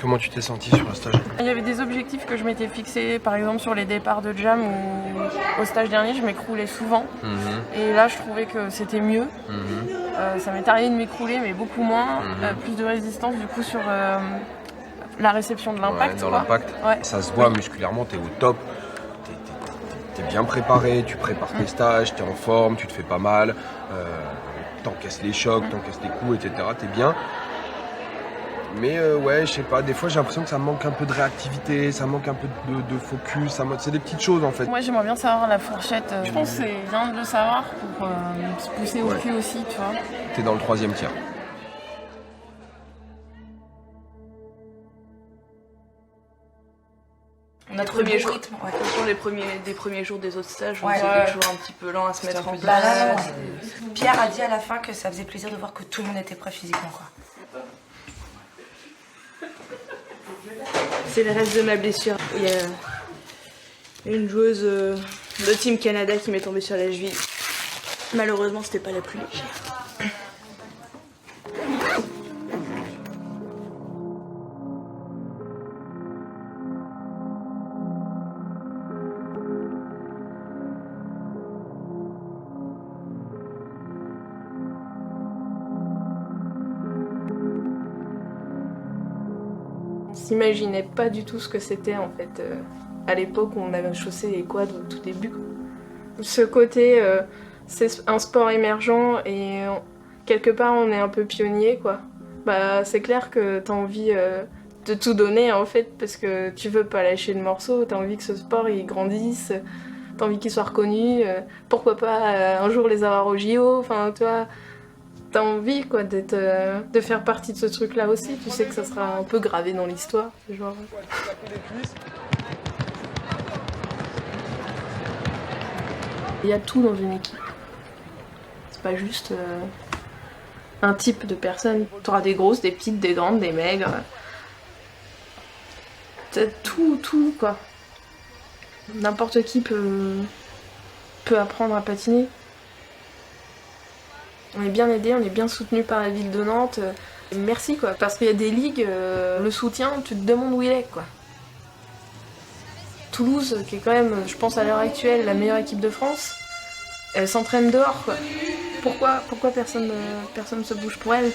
Comment tu t'es senti sur le stage? Il y avait des objectifs que je m'étais fixés, par exemple sur les départs de jam ou au stage dernier, je m'écroulais souvent. Et là, je trouvais que c'était mieux. Ça m'est arrivé de m'écrouler, mais beaucoup moins. Plus de résistance du coup sur la réception de l'impact. Ouais, dans l'impact, ouais. Ça se voit musculairement, t'es au top. T'es bien préparé, tu prépares tes stages, t'es en forme, tu te fais pas mal. T'encaisses les chocs, t'encaisses les coups, etc. T'es bien. Mais ouais, je sais pas, des fois j'ai l'impression que ça manque un peu de réactivité, ça manque un peu de focus, c'est des petites choses en fait. Moi j'aimerais bien savoir la fourchette. Je pense que c'est bien de le savoir pour se pousser au cul aussi, tu vois. T'es dans le 3e tiers. Notre premier jour, sur des premiers jours des autres stages, on était toujours un petit peu lent à se mettre en place. Pierre a dit à la fin que ça faisait plaisir de voir que tout le monde était prêt physiquement, quoi. C'est le reste de ma blessure. Il y a une joueuse de Team Canada qui m'est tombée sur la cheville. Malheureusement, c'était pas la plus légère. On s'imaginait pas du tout ce que c'était en fait à l'époque où on avait chaussé les quads au tout début. Ce côté, c'est un sport émergent et quelque part on est un peu pionnier quoi. Bah c'est clair que t'as envie de tout donner en fait parce que tu veux pas lâcher le morceau, t'as envie que ce sport il grandisse, t'as envie qu'il soit reconnu, pourquoi pas un jour les avoir au JO, enfin tu vois. T'as envie quoi de faire partie de ce truc là aussi, tu sais que ça sera un peu gravé dans l'histoire, genre. Il y a tout dans une équipe. C'est pas juste un type de personne. T'auras des grosses, des petites, des grandes, des maigres. T'as tout quoi. N'importe qui peut apprendre à patiner. On est bien aidés, on est bien soutenus par la ville de Nantes. Merci quoi, parce qu'il y a des ligues, le soutien, tu te demandes où il est quoi. Toulouse, qui est quand même, je pense à l'heure actuelle, la meilleure équipe de France, elle s'entraîne dehors quoi. Pourquoi personne ne se bouge pour elle ?